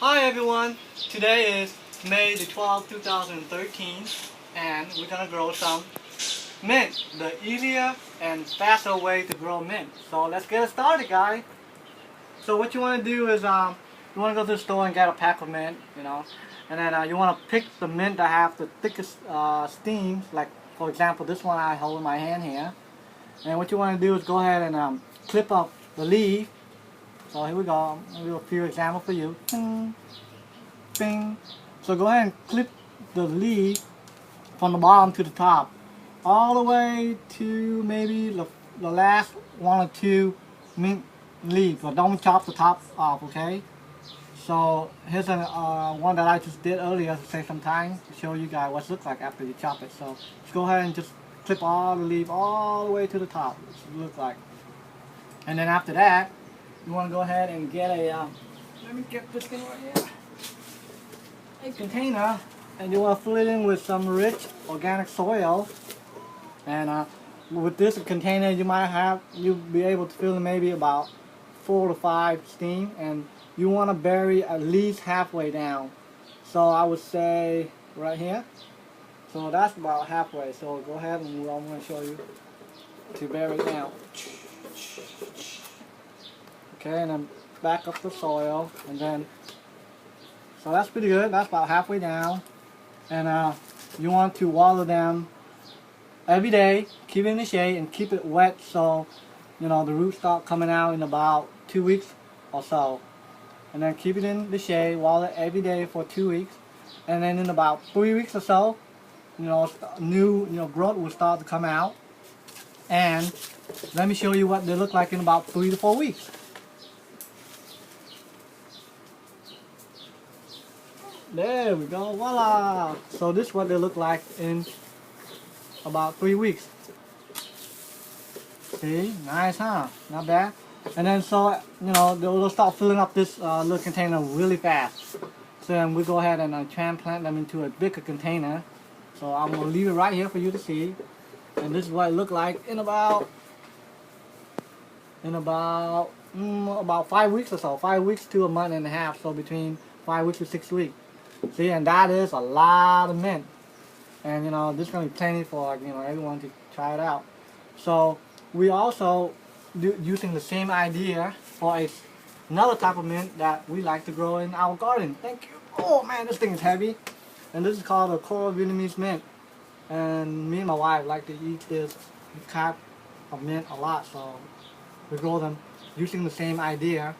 Hi everyone, today is May the 12th, 2013 and we're going to grow some mint, the easier and faster way to grow mint. So let's get it started, guys. So what you want to do is you want to go to the store and get a pack of mint, and then you want to pick the mint that have the thickest steams, like for example this one I hold in my hand here. And what you want to do is go ahead and clip up the leaf. So here we go. I'll do a few examples for you. Bing, bing. So go ahead and clip the leaf from the bottom to the top, all the way to maybe the last one or two mint leaves. But don't chop the top off, okay? So here's one that I just did earlier to save some time to show you guys what it looks like after you chop it. So just go ahead and just clip all the leaf all the way to the top. What it looks like. And then after that, you want to go ahead and get a, let me get this thing right here, a container, and you want to fill it in with some rich organic soil. And with this container, you'll be able to fill in maybe about 4 to 5 steam, and you want to bury at least halfway down. So I would say right here. So that's about halfway. So go ahead and I'm going to show you to bury it down. Okay, and then back up the soil, and then, so that's pretty good. That's about halfway down. And you want to water them every day, keep it in the shade, and keep it wet so, the roots start coming out in about 2 weeks or so. And then keep it in the shade, water it every day for 2 weeks. And then in about 3 weeks or so, new growth will start to come out. And let me show you what they look like in about 3 to 4 weeks. There we go, voila! So this is what they look like in about 3 weeks. See, nice, huh? Not bad. And then so, they'll start filling up this little container really fast. So then we go ahead and transplant them into a bigger container. So I'm gonna leave it right here for you to see. And this is what it looked like in about 5 weeks or so. 5 weeks to a month and a half. So between 5 weeks to 6 weeks. See, and that is a lot of mint. And this is going to be plenty for everyone to try it out. So we also using the same idea for another type of mint that we like to grow in our garden. Thank you. Oh man, this thing is heavy. And this is called a coral Vietnamese mint. And me and my wife like to eat this type of mint a lot. So we grow them using the same idea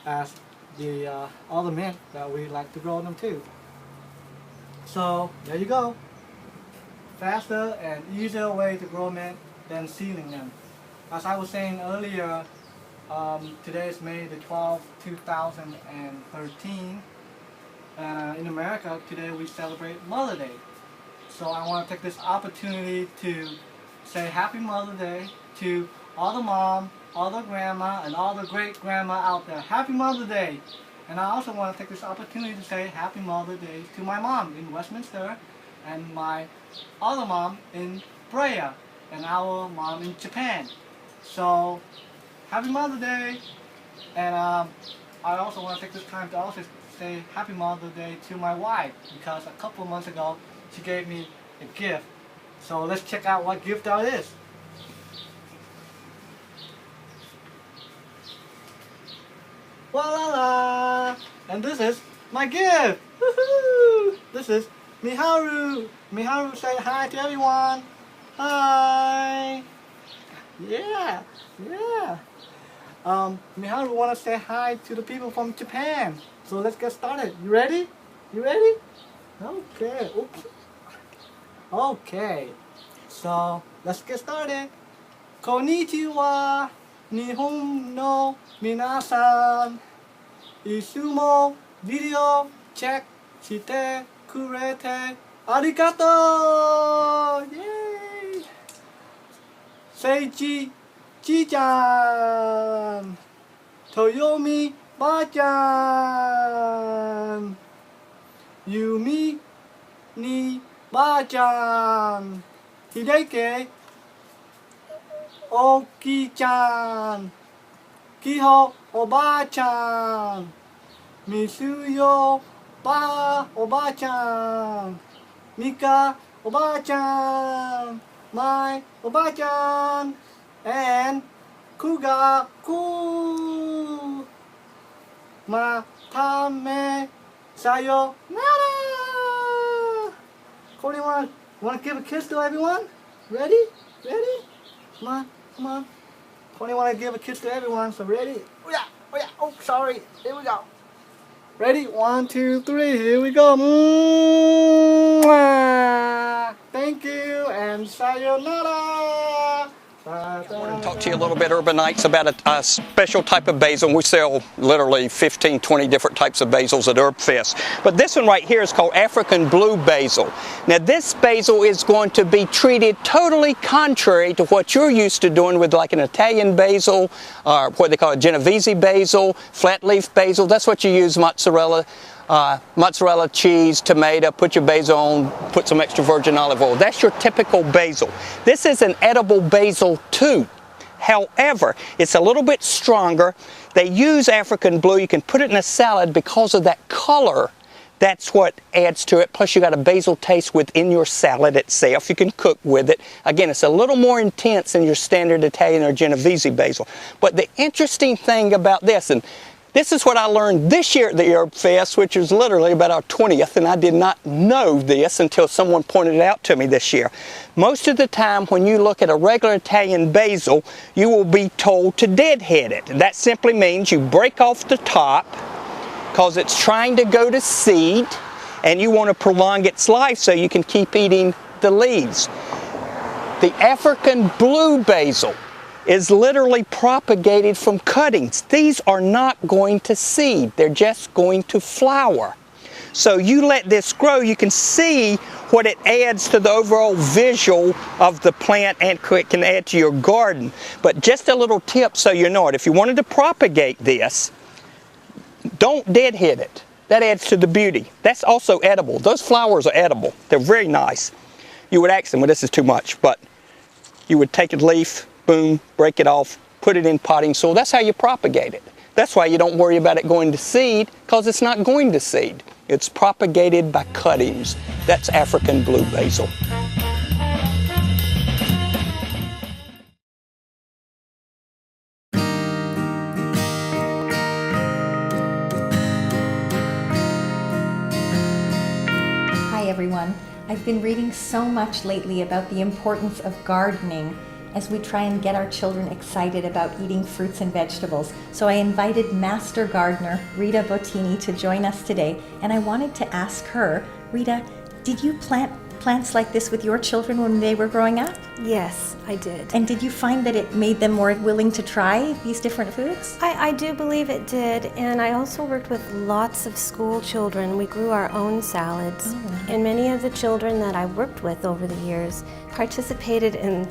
as the other mint that we like to grow them too. So there you go. Faster and easier way to grow mint than sealing them. As I was saying earlier, today is May the 12th, 2013. In America, today we celebrate Mother's Day. So I want to take this opportunity to say Happy Mother's Day to all the mom, all the grandma, and all the great grandma out there. Happy Mother's Day! And I also want to take this opportunity to say Happy Mother's Day to my mom in Westminster, and my other mom in Brea, and our mom in Japan. So, Happy Mother's Day! And I also want to take this time to also say Happy Mother's Day to my wife, because a couple of months ago she gave me a gift. So let's check out what gift that is. Voila! And this is my gift! Woohoo! This is Miharu! Miharu, say hi to everyone! Hi! Yeah! Yeah! Miharu wanna say hi to the people from Japan. So let's get started. You ready? You ready? Okay. Oops. Okay. So let's get started. Konnichiwa! Nihon no minasan, isumo video check shite kurete arigato! Yay! Seichi Chi-chan, Toyomi Ba-chan, Yumi ni Ba-chan, Hideki Oki-chan, Kiho Oba-chan, Misuyo ba Oba-chan. Mika Oba-chan. My Oba-chan. And Kuga Ku. Matame Sayonara. Cody, wanna give a kiss to everyone? Ready? Ready? Come on, come on. Cody wanna give a kiss to everyone, so ready? Oh yeah, oh yeah, oh sorry. Here we go. Ready? 1, 2, 3, here we go. Mwah. Thank you and sayonara. I want to talk to you a little bit, Urbanites, about a special type of basil. We sell literally 15, 20 different types of basils at HerbsFest. But this one right here is called African blue basil. Now this basil is going to be treated totally contrary to what you're used to doing with like an Italian basil, or what they call a Genovese basil, flat leaf basil. That's what you use mozzarella cheese, tomato, put your basil on, put some extra virgin olive oil. That's your typical basil. This is an edible basil too. However, it's a little bit stronger. They use African blue. You can put it in a salad because of that color. That's what adds to it. Plus you got a basil taste within your salad itself. You can cook with it. Again, it's a little more intense than your standard Italian or Genovese basil. But the interesting thing about this, and this is what I learned this year at the Herb Fest, which is literally about our 20th, and I did not know this until someone pointed it out to me this year. Most of the time when you look at a regular Italian basil, you will be told to deadhead it. That simply means you break off the top because it's trying to go to seed, and you want to prolong its life so you can keep eating the leaves. The African blue basil is literally propagated from cuttings. These are not going to seed. They're just going to flower. So you let this grow, you can see what it adds to the overall visual of the plant and it can add to your garden. But just a little tip so you know it. If you wanted to propagate this, don't deadhead it. That adds to the beauty. That's also edible. Those flowers are edible. They're very nice. You would ask them, well, this is too much, but you would take a leaf, boom, break it off, put it in potting soil. That's how you propagate it. That's why you don't worry about it going to seed, because it's not going to seed. It's propagated by cuttings. That's African blue basil. Hi everyone. I've been reading so much lately about the importance of gardening as we try and get our children excited about eating fruits and vegetables. So I invited master gardener Rita Bottini to join us today, and I wanted to ask her, Rita, did you plant plants like this with your children when they were growing up? Yes, I did. And did you find that it made them more willing to try these different foods? I do believe it did, and I also worked with lots of school children. We grew our own salads, and many of the children that I worked with over the years participated in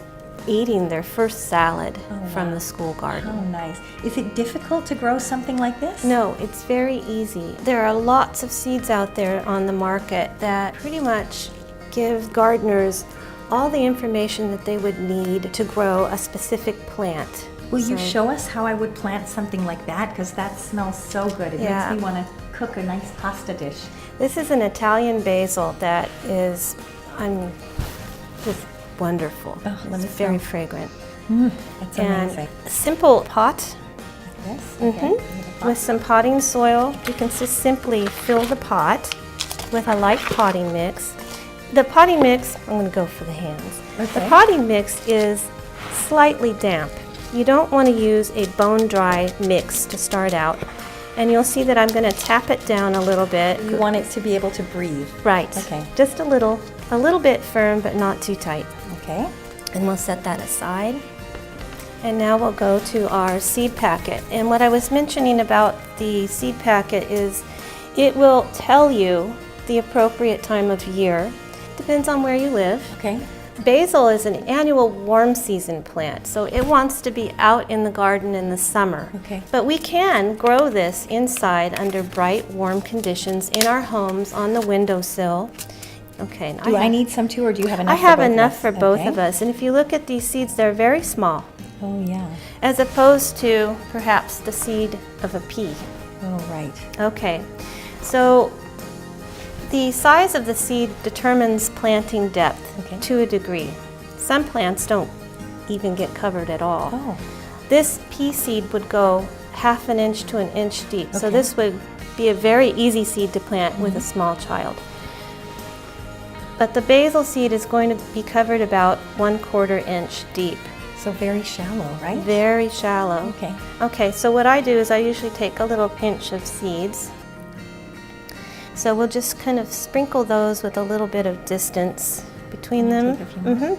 eating their first salad from the school garden. Oh, nice. Is it difficult to grow something like this? No, it's very easy. There are lots of seeds out there on the market that pretty much give gardeners all the information that they would need to grow a specific plant. Will you show us how I would plant something like that? Because that smells so good. It makes me want to cook a nice pasta dish. This is an Italian basil that is, just wonderful. Oh, let me it's very fragrant. That's amazing. A simple pot. Like this? With some potting soil. You can just simply fill the pot with a light potting mix. The potting mix, I'm going to go for the hands. Okay. The potting mix is slightly damp. You don't want to use a bone dry mix to start out. And you'll see that I'm going to tap it down a little bit. You want it to be able to breathe. Right. Okay. Just a little bit firm, but not too tight. Okay. And we'll set that aside. And now we'll go to our seed packet. And what I was mentioning about the seed packet is it will tell you the appropriate time of year. Depends on where you live. Okay. Basil is an annual warm season plant, so it wants to be out in the garden in the summer. Okay. But we can grow this inside under bright, warm conditions in our homes on the windowsill. Okay. Do I need some too, or do you have enough? I have enough for both of us. And if you look at these seeds, they're very small. Oh yeah. As opposed to perhaps the seed of a pea. Oh, right. Okay, so the size of the seed determines planting depth to a degree. Some plants don't even get covered at all. Oh. This pea seed would go 1/2 inch to 1 inch deep. So Okay. this would be a very easy seed to plant with a small child. But the basil seed is going to be covered about 1/4 inch deep. So very shallow, right? Very shallow. Okay. Okay, so what I do is I usually take a little pinch of seeds. So we'll just kind of sprinkle those with a little bit of distance between them. Take a few more.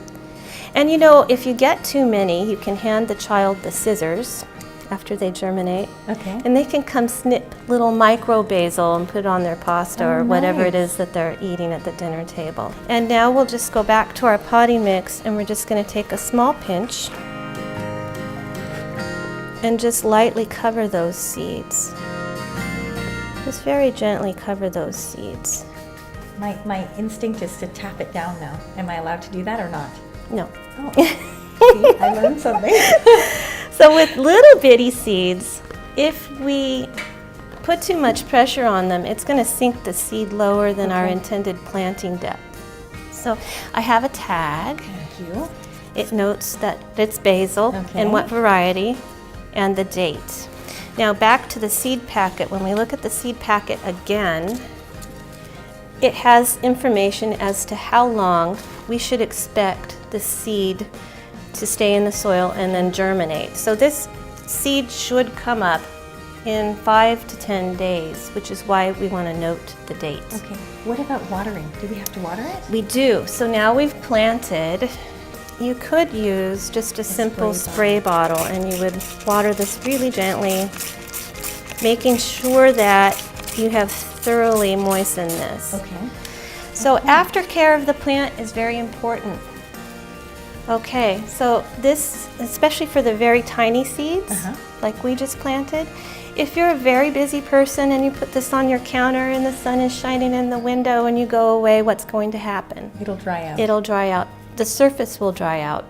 And you know, if you get too many, you can hand the child the scissors after they germinate. Okay. And they can come snip little micro basil and put it on their pasta or whatever it nice. is that they're eating at the dinner table. And now we'll just go back to our potting mix and we're just going to take a small pinch and just lightly cover those seeds. Just very gently cover those seeds. My instinct is to tap it down now. Am I allowed to do that or not? No. Oh. See, I learned something. So with little bitty seeds, if we put too much pressure on them, it's going to sink the seed lower than our intended planting depth. So I have a tag. Thank you. It notes that it's basil and what variety and the date. Now back to the seed packet. When we look at the seed packet again, it has information as to how long we should expect the seed to stay in the soil and then germinate. So this seed should come up in 5 to 10 days, which is why we want to note the date. Okay. What about watering? Do we have to water it? We do. So now we've planted. You could use just a simple spray bottle and you would water this really gently, making sure that you have thoroughly moistened this. Okay. So aftercare of the plant is very important. Okay, so this, especially for the very tiny seeds, like we just planted, if you're a very busy person and you put this on your counter and the sun is shining in the window and you go away, what's going to happen? It'll dry out. It'll dry out. The surface will dry out.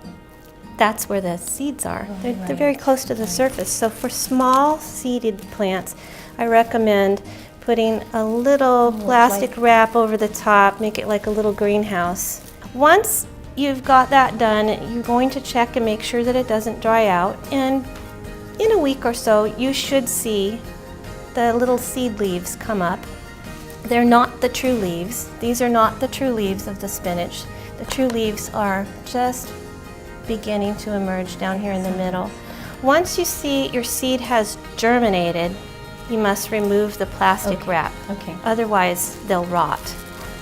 That's where the seeds are. They're very close to the surface. So for small seeded plants, I recommend putting a little plastic wrap over the top, make it like a little greenhouse. Once you've got that done, you're going to check and make sure that it doesn't dry out. And in a week or so, you should see the little seed leaves come up. They're not the true leaves. These are not the true leaves of the spinach. The true leaves are just beginning to emerge down here in the middle. Once you see your seed has germinated, you must remove the plastic wrap. Okay. Otherwise, they'll rot.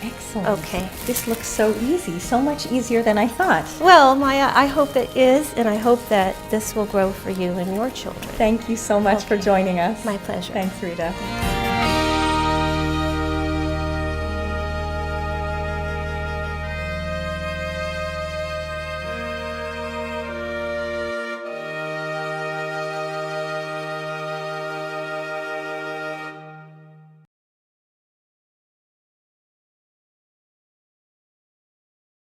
Excellent. Okay. This looks so easy, so much easier than I thought. Well, Maya, I hope it is, and I hope that this will grow for you and your children. Thank you so much for joining us. My pleasure. Thanks, Rita.